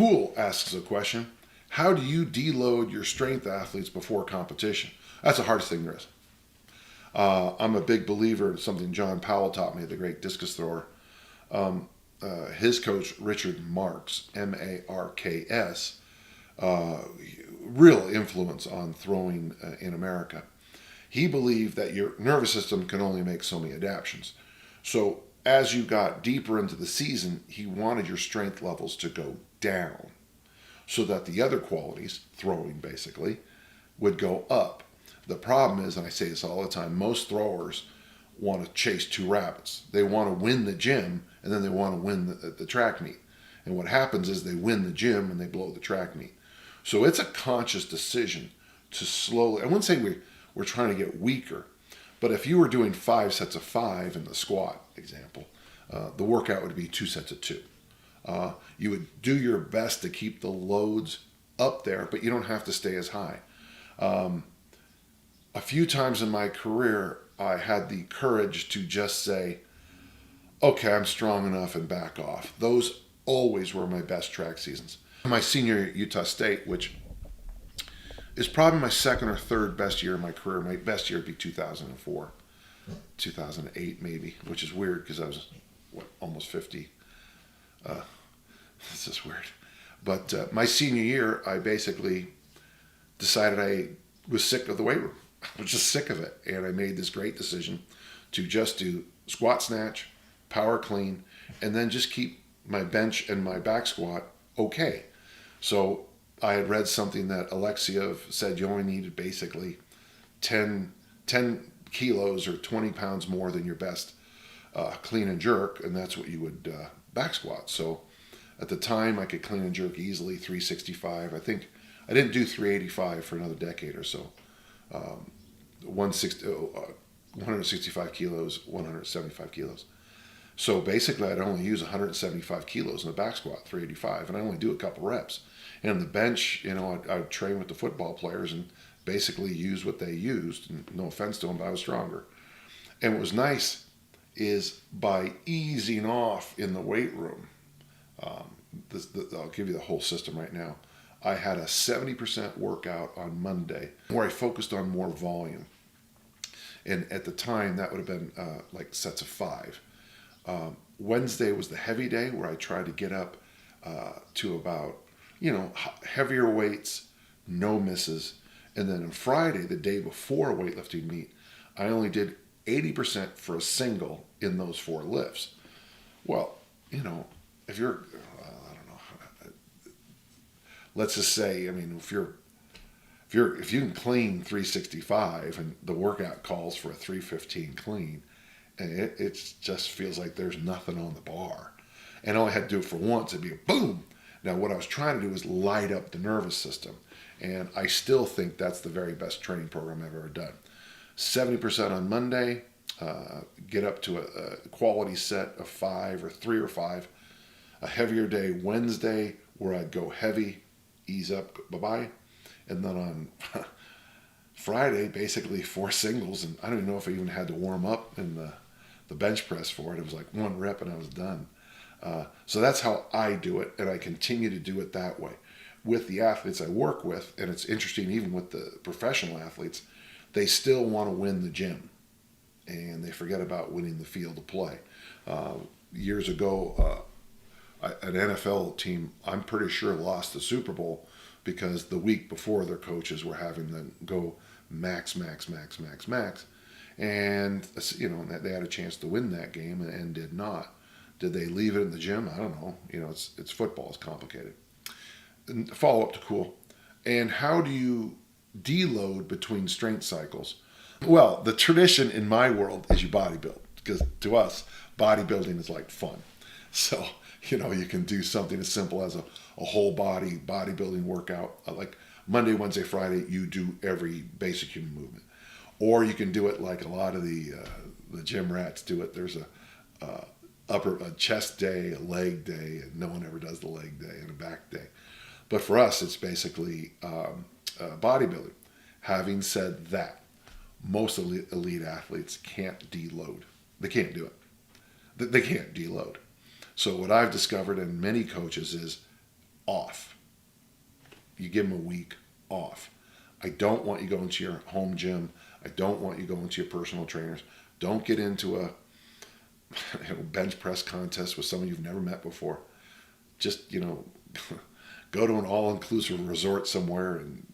Cool asks a question. How do you deload your strength athletes before competition? That's the hardest thing there is. I'm a big believer in something John Powell taught me, the great discus thrower. His coach, Richard Marks, Marks, real influence on throwing in America. He believed that your nervous system can only make so many adaptations. So as you got deeper into the season, he wanted your strength levels to go down so that the other qualities, throwing basically, would go up. The problem is, and I say this all the time, most throwers want to chase two rabbits. They want to win the gym, and then they want to win the track meet. And what happens is they win the gym and they blow the track meet. So it's a conscious decision to slowly, I wouldn't say we're trying to get weaker, but if you were doing 5 sets of 5 in the squat example, the workout would be 2 sets of 2. You would do your best to keep the loads up there, but you don't have to stay as high. A few times in my career, I had the courage to just say, okay, I'm strong enough, and back off. Those always were my best track seasons. My senior year at Utah State, which is probably my second or third best year in my career. My best year would be 2004, 2008 maybe, which is weird because I was, almost 50. This is weird. But my senior year, I basically decided I was sick of the weight room. I was just sick of it. And I made this great decision to just do squat snatch, power clean, and then just keep my bench and my back squat okay. So I had read something that Alexiev said you only needed basically 10 kilos or 20 pounds more than your best clean and jerk, and that's what you would back squat. So at the time, I could clean and jerk easily 365. I think I didn't do 385 for another decade or so. 165 kilos, 175 kilos. So basically, I'd only use 175 kilos in the back squat, 385, and I only do a couple reps. And on the bench, I would train with the football players and basically use what they used. And no offense to them, but I was stronger. And what was nice is by easing off in the weight room, I'll give you the whole system right now. I had a 70% workout on Monday where I focused on more volume. And at the time, that would have been like sets of 5. Wednesday was the heavy day where I tried to get up to about, heavier weights, no misses. And then on Friday, the day before a weightlifting meet, I only did 80% for a single in those 4 lifts. Well, if you're, I don't know, let's just say, if you can clean 365 and the workout calls for a 315 clean, and it just feels like there's nothing on the bar. And all I had to do it for once, it'd be a boom. Now, what I was trying to do was light up the nervous system. And I still think that's the very best training program I've ever done. 70% on Monday, get up to a quality set of 5 or 3 or 5. A heavier day Wednesday where I'd go heavy, ease up, bye-bye. And then on Friday, basically 4 singles. And I don't even know if I even had to warm up in the bench press for it. It was like 1 rep and I was done. So that's how I do it, and I continue to do it that way. With the athletes I work with, and it's interesting even with the professional athletes, they still want to win the gym, and they forget about winning the field of play. Years ago, an NFL team, I'm pretty sure, lost the Super Bowl because the week before their coaches were having them go max, and they had a chance to win that game and did not. Did they leave it in the gym? I don't know. It's football. It's complicated. And follow up to cool. And how do you deload between strength cycles? Well, the tradition in my world is you bodybuild, because to us, bodybuilding is like fun. So, you can do something as simple as a whole body bodybuilding workout. Like Monday, Wednesday, Friday, you do every basic human movement. Or you can do it like a lot of the gym rats do it. There's a chest day, a leg day, and no one ever does the leg day, and a back day. But for us, it's basically bodybuilding. Having said that, most elite athletes can't deload. They can't do it. They can't deload. So what I've discovered in many coaches is off. You give them a week off. I don't want you going to your home gym. I don't want you going to your personal trainers. Don't get into a bench press contest with someone you've never met before. Just, go to an all-inclusive resort somewhere and,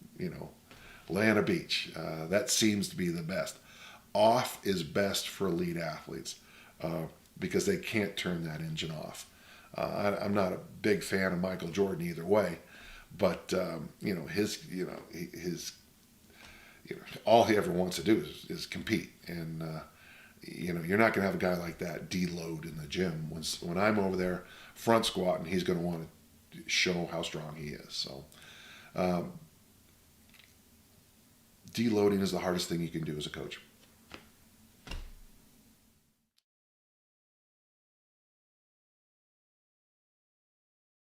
lay on a beach. That seems to be the best. Off is best for elite athletes because they can't turn that engine off. I'm not a big fan of Michael Jordan either way, but his all he ever wants to do is compete, and you're not going to have a guy like that deload in the gym. When I'm over there front squatting, he's going to want to show how strong he is. So deloading is the hardest thing you can do as a coach.